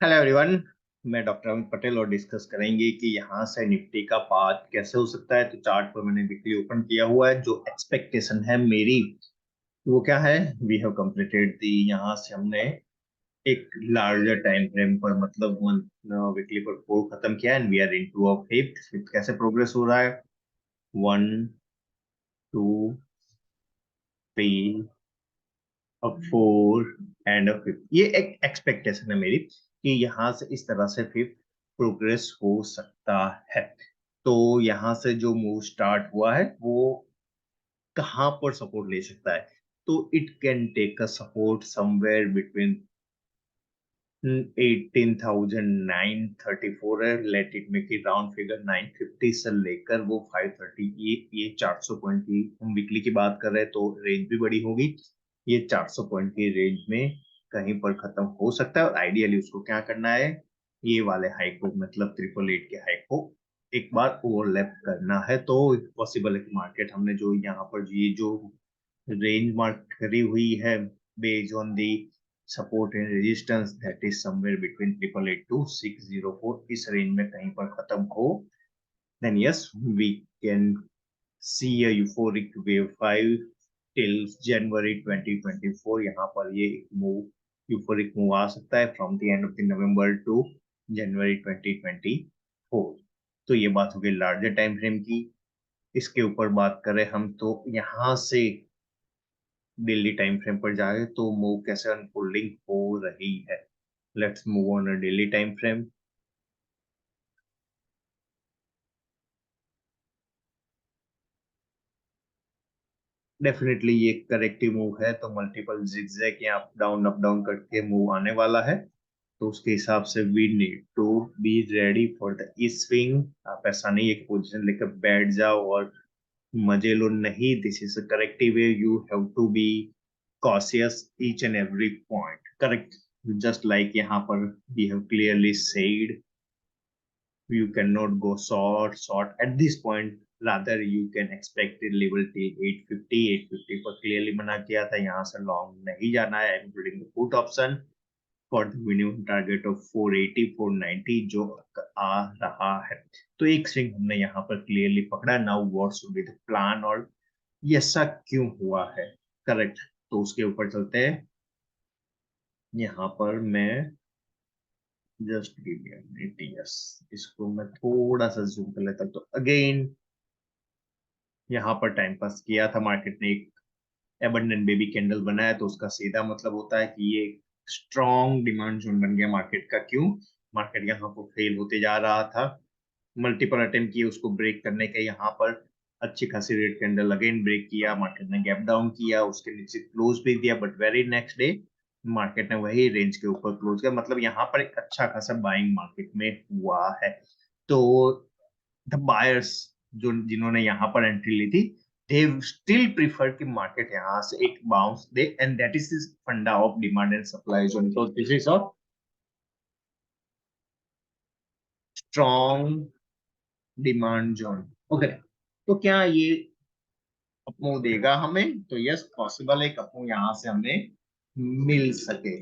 Hello everyone. मैं doctor Amit Patel और discuss करेंगे कि यहाँ से निफ्टी का पाथ कैसे हो सकता है। तो चार्ट पर मैंने वीकली ओपन किया हुआ है। जो एक्सपेक्टेशन है मेरी वो क्या है, वी हैव कंप्लीटेड दी। यहाँ से हमने एक लार्जर टाइम फ्रेम पर मतलब वीकली पर फोर खत्म किया and we are into a fifth. Fifth कैसे प्रोग्रेस हो रहा है, वन, टू, थ्री, अब फोर एंड अ फिफ्थ। ये एक एक्सपेक्टेशन है मेरी कि यहाँ से इस तरह से फिफ्थ प्रोग्रेस हो सकता है। तो यहाँ से जो मूव स्टार्ट हुआ है वो कहाँ पर सपोर्ट ले सकता है। तो it can take a support somewhere between 18,934 है। Let it make it round figure 950 से लेकर वो 530। ये 400 पॉइंट की हम वीकली की बात कर रहे हैं तो रेंज भी बड़ी होगी। ये 400 पॉइंट की रेंज में कहीं पर खत्म हो सकता है और आइडियली उसको क्या करना है, ये वाले हाई को मतलब 888 के हाई को एक बार ओवरलैप करना है। तो पॉसिबल है कि मार्केट हमने जो यहाँ पर ये जो रेंज मार्क करी हुई है based on the support and resistance that is somewhere between 888 to 604, इस रेंज में कहीं पर खत्म हो, then yes we can see a euphoric wave 5 till January 2024। यहाँ पर ये मूव यूफोरिक मूव आ सकता है from the end of the November to January 2024। तो ये बात हो गई लार्जर टाइम फ्रेम की। इसके ऊपर बात करें हम तो यहाँ से डेली टाइम फ्रेम पर जाए तो मूव कैसे अनफोल्डिंग हो रही है। Let's move on a daily time frame. Definitely ये करेक्टिव मूव है तो मल्टीपल जिगजैग या अप डाउन करके मूव आने वाला है। तो उसके हिसाब से we need to be ready for the swing. आप ऐसा नहीं है कि पोजीशन लेकर बैठ जाओ और मजे लो, नहीं। This is a corrective way, you have to be cautious each and every point, correct? Just like यहाँ पर we have clearly said you cannot go short at this point, rather you can expect a level till 850। 850 पर clearly मना किया था, यहाँ से long नहीं जाना है including the put option for the minimum target of 480 490 जो आ रहा है। तो एक स्विंग हमने यहाँ पर क्लियरली पकड़ा। Now what should be the plan और ये ऐसा क्यों हुआ है, करेक्ट? तो उसके ऊपर चलते हैं। यहाँ पर मैं just give me a minute, yes, इसको मैं थोड़ा सा जूम कर लेता हूं। तो अगेन यहाँ पर टाइम पास किया था मार्केट ने, एक एबंडेंट बेबी कैंडल बनाया तो उसका सीधा मतलब होता है कि ये स्ट्रॉन्ग डिमांड जोन बन गया मार्केट का। क्यों? मार्केट यहाँ पर फेल होते जा रहा था, मल्टीपल अटेम्प्ट किए उसको ब्रेक करने के। यहाँ पर अच्छी खासी रेड कैंडल अगेन ब्रेक किया, मार्केट ने गैप डाउन किया, उसके नीचे क्लोज भी दिया, but very next day market ने वही रेंज के ऊपर क्लोज किया। मतलब यहाँ पर एक अच्छा खासा बाइंग मार्केट में हुआ है। तो द बायर्स जो जिन्होंने यहाँ पर एंट्री ली थी दे स्टिल प्रीफर कि मार्केट यहाँ से एक बाउंस दे and that is this funda of demand and supply zone. तो this is a strong demand zone. Okay, तो क्या ये अपमूव देगा हमें? तो यस, पॉसिबल है अपमूव यहाँ से हमें मिल सके।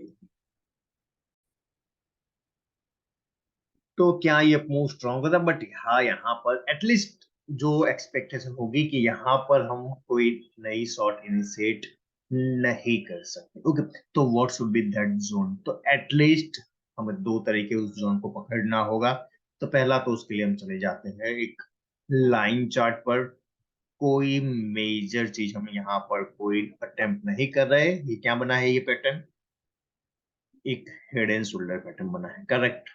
तो क्या ये अपमूव स्ट्रॉन्ग होता? बट हाँ, यहाँ पर एटलीस्ट जो एक्सपेक्टेशन होगी कि यहाँ पर हम कोई नई शॉर्ट इनिशिएट नहीं कर सकते। ओके, तो what should be that zone? तो एटलीस्ट हमें दो तरीके उस जोन को पकड़ना होगा। तो पहला तो उसके लिए हम चले जाते हैं एक लाइन चार्ट पर। कोई मेजर चीज हम यहाँ पर कोई अटेम्प्ट नहीं कर रहे। ये क्या बना है, ये पैटर्न एक हेड एंड शोल्डर पैटर्न बना है, correct?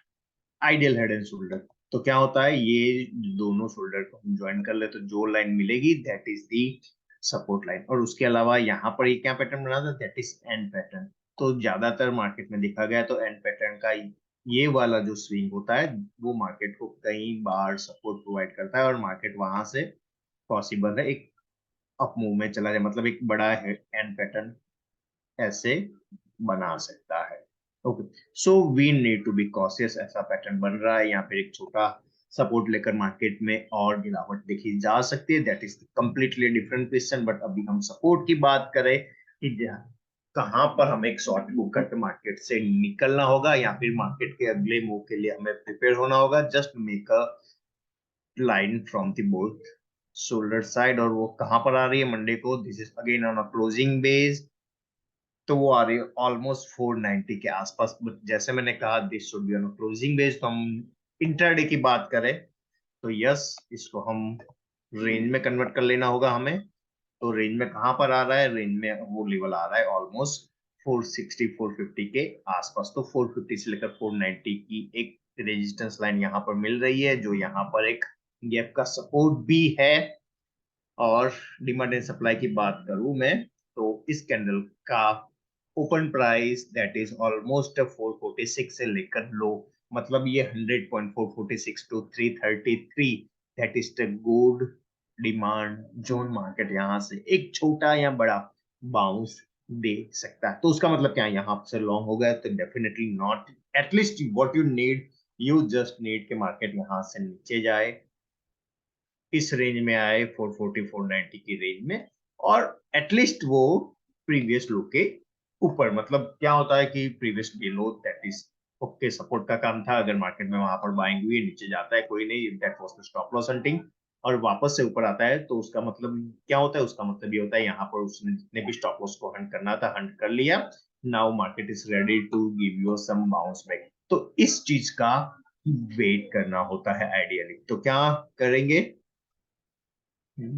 Ideal head and shoulder. तो क्या होता है, ये दोनों शोल्डर को हम ज्वाइन कर ले तो जो लाइन मिलेगी that is the support line. और उसके अलावा यहाँ पर ये क्या पैटर्न बना था, दैट इज एंड पैटर्न। तो ज्यादातर मार्केट में देखा गया तो एंड पैटर्न का ये वाला जो स्विंग होता है वो मार्केट को कई बार सपोर्ट प्रोवाइड करता है और मार्केट वहां से पॉसिबल है एक अप मूव में चला जाए, मतलब एक बड़ा एंड पैटर्न ऐसे बना सकता है। Okay, so we need to be cautious. ऐसा पैटर्न बन रहा है, यहाँ पे एक छोटा सपोर्ट लेकर मार्केट में और गिरावट देखी जा सकती है, that is completely different question. But अभी हम सपोर्ट की बात करें कि कहाँ पर हमें एक शॉर्ट मूव करके मार्केट से निकलना होगा या फिर मार्केट के अगले मूव के लिए हमें प्रिपेयर होना होगा। Just make a line from the both shoulder side, और वो कहाँ पर आ रही है मंडे को, this is again on a closing base, तो वो आ रही है ऑलमोस्ट 490 के आसपास। But जैसे मैंने कहा this should be on closing base, तो हम इंटरडे की बात करें तो यस, इसको हम रेंज में कन्वर्ट कर लेना होगा हमें। तो रेंज में कहां पर आ रहा है, रेंज में वो लेवल आ रहा है ऑलमोस्ट 460 450 के आसपास। तो 450 से लेकर 490 की एक रेजिस्टेंस लाइन यहाँ पर मिल रही है, जो यहाँ पर एक गैप का सपोर्ट भी है। और डिमांड एंड सप्लाई की बात करूं मैं, तो इस कैंडल का open price that is almost 446 से लेकर लो, मतलब ये 100.446 to 333, that is the good demand zone. Market यहाँ से एक छोटा या बड़ा बाउंस दे सकता है। तो उसका मतलब क्या है, यहाँ से लॉन्ग हो गया तो definitely not, at least what you need, you just need के मार्केट यहाँ से नीचे जाए, इस रेंज में आए 440 490 की रेंज में, और एटलीस्ट वो प्रीवियस लो के ऊपर, मतलब क्या होता है कि previous below that is okay support का काम था। अगर मार्केट में वहां पर बाइंग हुई, नीचे जाता है कोई नहीं, that was the stop loss hunting, और वापस से ऊपर आता है तो उसका मतलब क्या होता है, उसका मतलब ये होता है यहाँ पर उसने जितने भी स्टॉप लॉस को हंट करना था हंट कर लिया। Now market is ready to give you some bounce back. तो इस चीज का वेट करना होता है आइडियली। तो क्या करेंगे,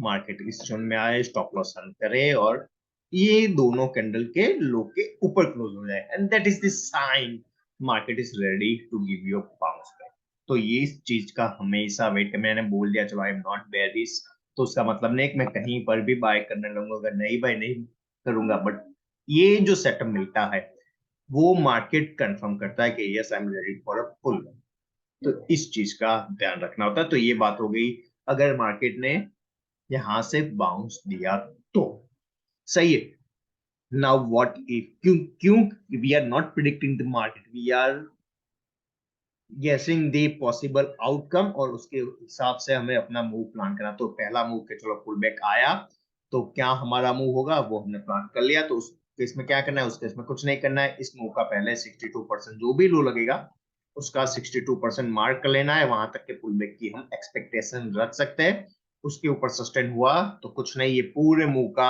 मार्केट इस जोन में आए, स्टॉप लॉस रन करे, और ये दोनों कैंडल के लो के ऊपर क्लोज हो जाए, and that is the sign market is ready to give you bounce back. तो ये इस चीज का हमेशा वेट कर, मैंने बोल दिया चलो आई एम नॉट बेयरिश, तो उसका मतलब नहीं कि मैं कहीं पर भी बाय करने लगूंगा, अगर नहीं बाय नहीं करूंगा, बट ये जो सेटअप मिलता है वो मार्केट कंफर्म करता है कि yes I am ready for a full. तो इस चीज का ध्यान रखना होता है। तो ये बात हो गई, अगर मार्केट ने यहां से बाउंस दिया तो सही है। नाउ व्हाट इफ, क्यों क्यों we are not predicting the market, we are guessing the possible outcome, और उसके हिसाब से हमें अपना मूव प्लान करना। तो पहला मूव के चलो पुल बैक आया, तो क्या हमारा मूव होगा वो हमने प्लान कर लिया, तो उस केस में क्या करना है, उस केस में कुछ नहीं करना है। इस मूव का पहले 62% जो भी लो लगेगा उसका 62% मार्क कर लेना है, वहां तक के पुल बैक की हम एक्सपेक्टेशन रख सकते हैं। उसके ऊपर सस्टेन हुआ तो कुछ नहीं, ये पूरे मूव का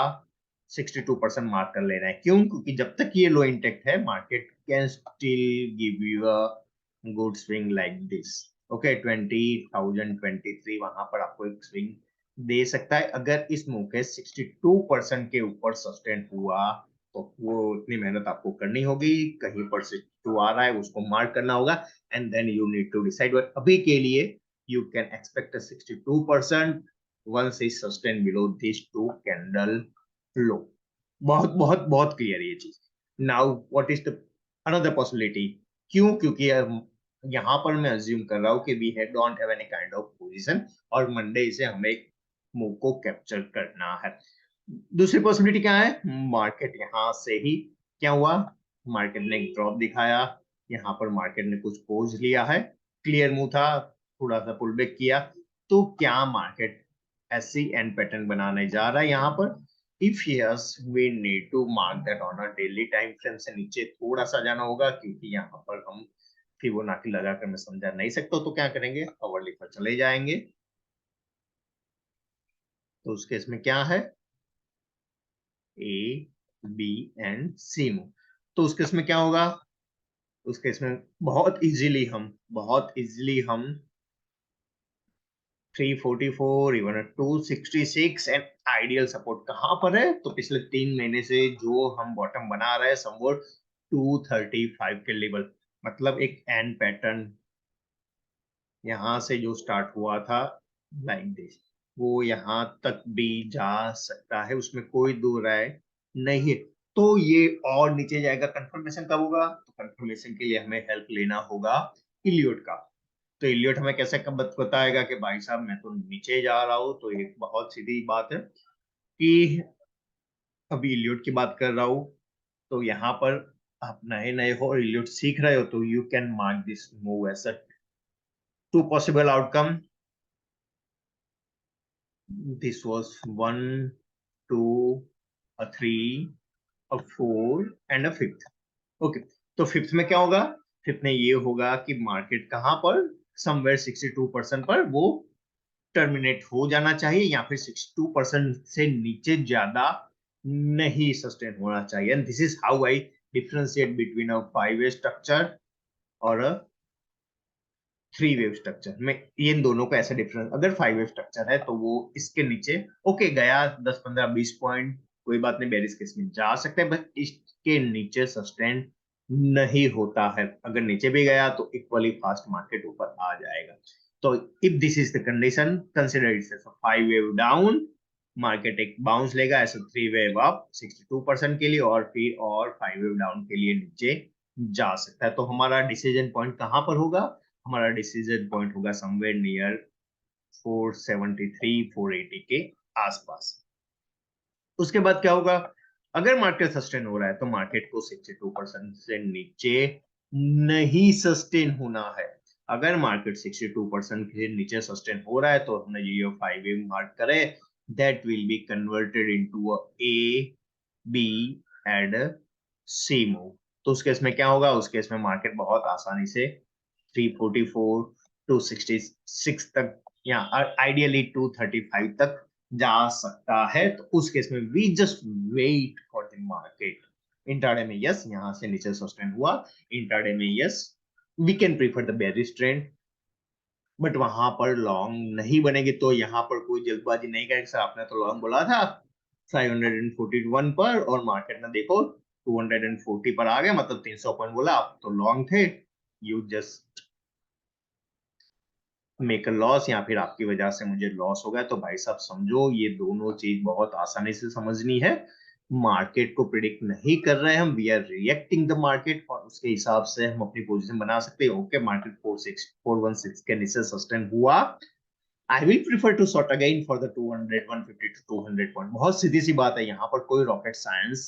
62% मार्क कर लेना है। क्यों, क्योंकि जब तक ये लो इंटेक्ट है market can still give you a good swing like this. Okay 20,023 वहां पर आपको एक स्विंग दे सकता है, अगर इस मूव के 62% के ऊपर सस्टेन हुआ तो वो इतनी मेहनत आपको करनी होगी, कहीं पर 62 आ रहा है उसको मार्क करना होगा, and then you need to decide. अभी के लिए you can expect a 62% once is sustained below these two candle low। बहुत बहुत बहुत क्लियर ये चीज। Now what is the another possibility, क्यों, क्योंकि यहाँ पर मैं अज्यूम कर रहा हूँ कि we don't have any kind of position, और मंडे से हमें मूव को कैप्चर करना है। दूसरी पॉसिबिलिटी क्या है, मार्केट यहाँ से ही क्या हुआ, मार्केट ने एक ड्रॉप दिखाया, यहाँ पर मार्केट ने कुछ पोज लिया है, क्लियर मूव था, थोड़ा सा पुल बैक किया, तो क्या मार्केट ऐसी एंड पैटर्न बनाने जा रहा है यहाँ पर। If yes we need to mark that on a daily time frame से नीचे थोड़ा सा जाना होगा, क्योंकि यहाँ पर हम फिबोनाची लगाकर मैं समझा नहीं सकता, तो क्या करेंगे, अवरली पर चले जाएंगे। तो उस केस में क्या है, A B and C move. तो उस केस में क्या होगा, उस केस में बहुत इजीली हम 344 इवन 266, एंड आइडियल सपोर्ट कहां पर है, तो पिछले 3 महीने से जो हम बॉटम बना रहे हैं समवोट 235 के लेवल, मतलब एक एंड पैटर्न यहां से जो स्टार्ट हुआ था लाइक दिस, वो यहां तक भी जा सकता है, उसमें कोई दो राय नहीं है। तो ये और नीचे जाएगा, कंफर्मेशन कब होगा, तो कंफर्मेशन के लिए हमें हेल्प लेना होगा इलियोट का। तो इलियट हमें कैसे कब बताएगा कि भाई साहब मैं तो नीचे जा रहा हूँ, तो एक बहुत सीधी बात है कि अभी इलियट की बात कर रहा हूँ, तो यहाँ पर आप नए नए हो और इलियट सीख रहे हो, तो you can mark this move as two possible outcome. This was 1 2 3, a fourth and a fifth. Okay, तो फिफ्थ में क्या होगा? फिफ्थ में ये होगा कि मार्केट कहां पर, समवेयर 62% पर वो टर्मिनेट हो जाना चाहिए, या फिर 62% से नीचे ज्यादा नहीं सस्टेन होना चाहिए। And this is how I differentiate between a 5 way structure और अ 3 वे स्ट्रक्चर में। इन दोनों का ऐसा डिफरेंस, अगर 5 वे स्ट्रक्चर है तो वो इसके नीचे ओके गया 10 15 20 पॉइंट, कोई बात नहीं, बेरिस केस में जा सकते हैं, बट इसके नीचे सस्टेन नहीं होता है। अगर नीचे भी गया तो इक्वली फास्ट मार्केट ऊपर आ जाएगा। तो if this is the condition, consider it's as a 5 wave down, market एक बाउंस लेगा ऐसा 3 वेव अप 62% के लिए, और फिर और 5 वेव डाउन के लिए नीचे जा सकता है। तो हमारा डिसीजन पॉइंट कहां पर होगा? हमारा डिसीजन पॉइंट होगा समवेयर नियर 473 480 के आसपास। उसके बाद क्या होगा? अगर मार्केट सस्टेन हो रहा है तो मार्केट को 62% से नीचे नहीं सस्टेन होना है। अगर मार्केट 62% के नीचे सस्टेन हो रहा है तो हमने ये 5 वेव मार्क करे, that will be converted into a A B and C move. तो उस केस में क्या होगा? उस केस में मार्केट बहुत आसानी से 344 266 तक, या आइडियली 235 तक जा सकता है। तो उस केस में we just wait for the market. Intraday में यस, यहां से नीचे सस्टेन हुआ, इंट्राडे में yes, we can prefer the bearish trend, but वहां पर लॉन्ग नहीं बनेगी। तो यहाँ पर कोई जल्दबाजी नहीं करेगा सर, आपने तो लॉन्ग बोला था 541 पर, और मार्केट में देखो 240 पर आ गया, मतलब 300 पॉइंट बोला, आप तो लॉन्ग थे। You just make a loss, या फिर आपकी वजह से मुझे लॉस हो गया। तो भाई साहब समझो, ये दोनों चीज बहुत आसानी से समझनी है। मार्केट को प्रिडिक्ट नहीं कर रहे हैं हम, we are reacting the market, और उसके हिसाब से हम अपनी पोजीशन बना सकते हैं। ओके, मार्केट 416 के नीचे सस्टेन हुआ, I will prefer to short again for the 200 150 to 200 point. बहुत सीधी सी बात है, यहाँ पर कोई रॉकेट साइंस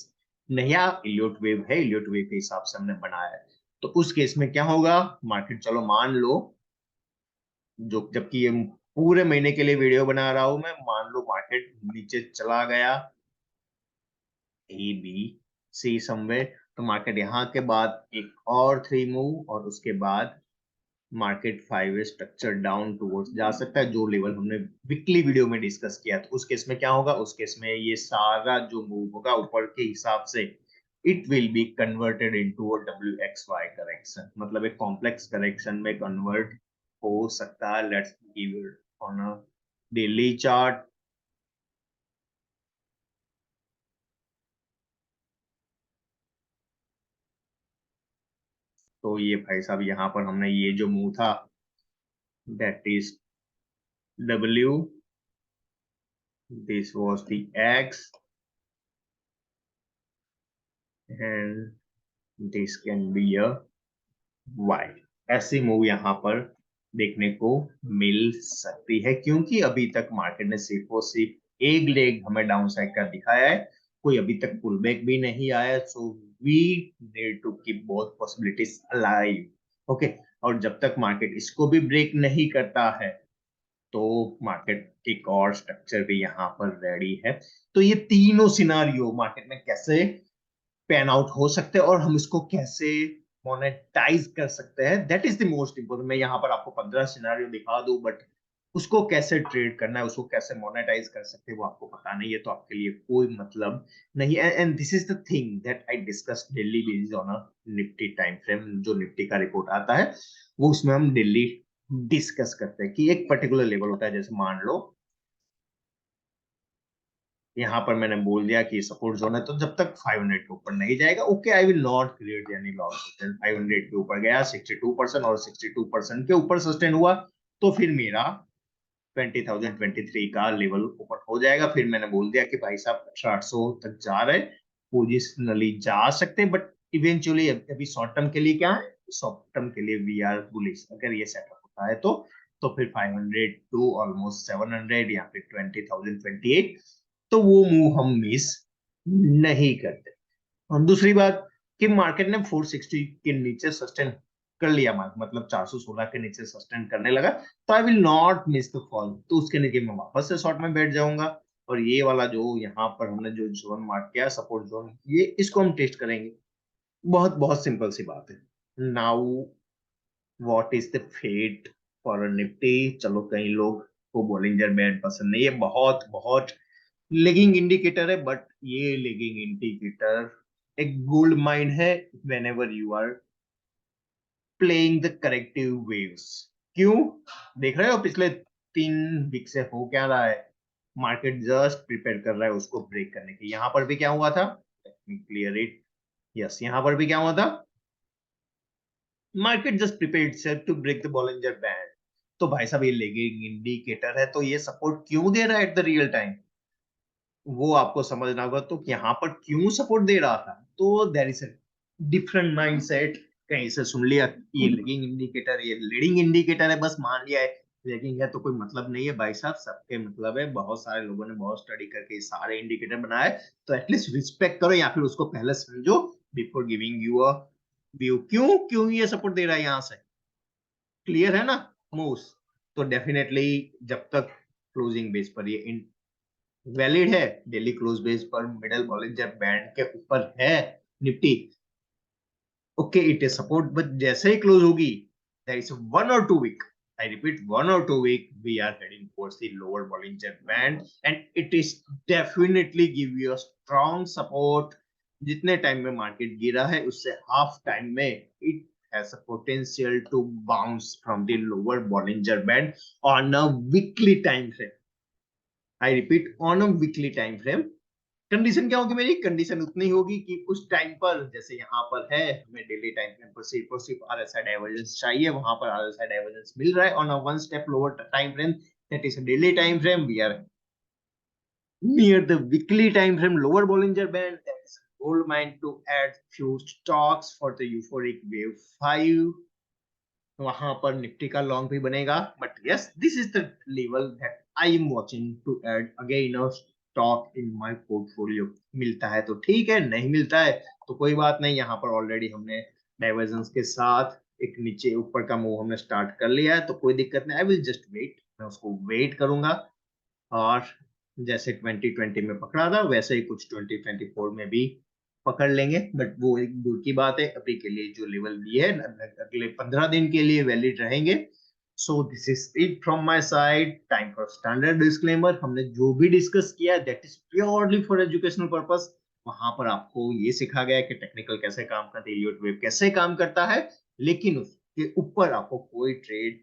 नहीं है, इलियट वेव है, इलियट वेव के हिसाब से हमने बनाया है। तो उस केस में क्या होगा? मार्केट, चलो मान लो, जो जबकि ये पूरे महीने के लिए वीडियो बना रहा हूं मैं, मान लो मार्केट नीचे चला गया ए बी सी समवेयर, तो मार्केट यहाँ के बाद एक और 3 मूव, और उसके बाद मार्केट 5 वे स्ट्रक्चर डाउन टूवर्ड्स जा सकता है, जो लेवल हमने वीकली वीडियो में डिस्कस किया। तो उस केस में क्या होगा? उस केस में ये सारा जो मूव होगा ऊपर के हिसाब से, it will be converted into a WXY correction, मतलब एक कॉम्प्लेक्स करेक्शन में कन्वर्ट हो सकता है। Let's give it on a daily chart. तो ये भाई साहब, यहाँ पर हमने ये जो मूव था, that is W, this was the X, and this can be a Y. ऐसी मूव यहाँ पर देखने को मिल सकती है, क्योंकि अभी तक मार्केट ने सिर्फ और सिर्फ एक लेग हमें डाउन साइड का दिखाया है, कोई अभी तक पुल बैक भी नहीं आया। So we need to keep both possibilities alive. Okay, और जब तक मार्केट इसको भी ब्रेक नहीं करता है, तो मार्केट एक और स्ट्रक्चर भी यहाँ पर रेडी है। तो ये तीनों सिनारियो मार्केट में कैसे पैन आउट हो सकते हैं, और हम इसको कैसे मोनेटाइज कर सकते हैं, that is the most important. मैं यहाँ पर आपको 15 सिनारियो दिखा दूं, बट उसको कैसे ट्रेड करना है, उसको कैसे मोनेटाइज कर सकते हैं, वो आपको पता नहीं है, तो आपके लिए कोई मतलब नहीं है। And this is the thing that I discuss daily basis on a Nifty time frame. जो निफ्टी का रिपोर्ट आता है, वो उसमें हम डेली डिस्कस करते हैं कि एक पर्टिकुलर लेवल होता है। जैसे मान लो यहाँ पर मैंने बोल दिया कि सपोर्ट जोन है, तो जब तक 500 के ऊपर नहीं जाएगा, okay, I will not create any loss. 500 के ऊपर गया 62% और 62% के ऊपर सस्टेन हुआ, तो फिर मेरा 20,023 का लेवल ऊपर हो जाएगा। फिर मैंने बोल दिया कि भाई साहब 1800 तक जा रहे, पोजिशनली जा सकते, बट इवेंचुअली अभी शॉर्ट टर्म के लिए क्या है, शॉर्ट टर्म के लिए वी आर बुलिश। अगर ये सेटअप होता है तो फिर 500 टू ऑलमोस्ट 700 या फिर 20,028, तो वो मूव हम मिस नहीं करते। और दूसरी बात कि मार्केट ने 460 के नीचे सस्टेन कर लिया, मतलब 416 के नीचे सस्टेन करने लगा, तो I will not miss the fall. तो उसके नीचे मैं वापस से शॉर्ट में बैठ जाऊंगा, और ये वाला जो यहाँ पर हमने जो जोन मार्क किया सपोर्ट जोन, ये इसको हम टेस्ट करेंगे। बहुत बहुत सिंपल सी बात है। Now what is the fate for Nifty. चलो कई लोग को बॉलिंजर बैंड पसंद नहीं है, बहुत बहुत लेगिंग इंडिकेटर है, बट ये लेगिंग इंडिकेटर एक गोल्ड माइन है whenever you are playing the corrective waves. क्यों? देख रहे हो पिछले 3 वीक से हो क्या रहा है, मार्केट जस्ट प्रिपेयर कर रहा है उसको ब्रेक करने के। यहां पर भी क्या हुआ था, क्लियर इट। यस, यहां पर भी क्या हुआ था, market just prepared self to break the Bollinger band. तो भाई साहब ये लेगिंग इंडिकेटर है, तो ये सपोर्ट क्यों दे रहा है एट द रियल टाइम, वो आपको समझना होगा। तो यहाँ पर क्यों सपोर्ट दे रहा था, तो there is a different mindset. कहीं से सुन लिया ये लीडिंग इंडिकेटर, ये लीडिंग इंडिकेटर है, बस मान लिया है लेकिन है तो कोई मतलब नहीं है भाई साहब, सबके मतलब है। बहुत सारे लोगों ने बहुत स्टडी करके सारे इंडिकेटर बनाए, तो एटलीस्ट रिस्पेक्ट करो या फिर उसको पहले समझो before giving you a view. क्यों क्यों ये सपोर्ट दे रहा है यहाँ से, क्लियर है ना मूव्स। तो डेफिनेटली जब तक क्लोजिंग बेस पर ये वैलिड है, डेली क्लोज बेस पर मिडल बॉलिंजर बैंड के ऊपर है Nifty, okay it is support. But जैसे ही क्लोज होगी, there is 1 or 2 week, I repeat 1 or 2 week, we are heading towards the lower Bollinger Band and it is definitely give you a strong support। जितने time में market गिरा है उससे half time में it has a potential to bounce from the lower Bollinger Band on a weekly time frame। I repeat on a weekly time frame। Condition क्या होगी, मेरी condition उतनी होगी कि उस टाइम पर जैसे यहाँ पर है, हमें डेली टाइम फ्रेम पर सिर्फ आरएसआई डाइवर्जेंस चाहिए, वहां पर आरएसआई डाइवर्जेंस मिल रहा है on a 1 step lower time frame, that is daily time frame. We are near the weekly time frame lower Bollinger Band, that is gold mine to add few stocks for the euphoric wave 5। वहां पर Nifty का long भी बनेगा, but yes this is the level that I am watching to add again a stock in my portfolio. मिलता है तो ठीक है, नहीं मिलता है तो कोई बात नहीं। यहाँ पर ऑलरेडी हमने डाइवर्जेंस के साथ एक नीचे ऊपर का मूव हमने स्टार्ट कर लिया है, तो कोई दिक्कत नहीं, आई विल जस्ट वेट, मैं उसको वेट करूंगा। और जैसे 2020 में पकड़ा था वैसे ही कुछ 2024 में भी पकड़ लेंगे, बट वो एक दूर की बात है। अभी के लिए जो लेवल दिए है अगले 15 दिन के लिए वैलिड रहेंगे। So this is it from my side. Time for standard disclaimer. हमने जो भी डिस्कस किया that is purely for educational purpose. वहां पर आपको ये सिखा गया कि टेक्निकल कैसे काम करता है, एलियट वेव कैसे काम करता है, लेकिन उसके ऊपर आपको कोई ट्रेड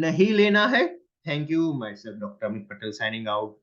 नहीं लेना है। Thank you, my self doctor Amit Patel signing out.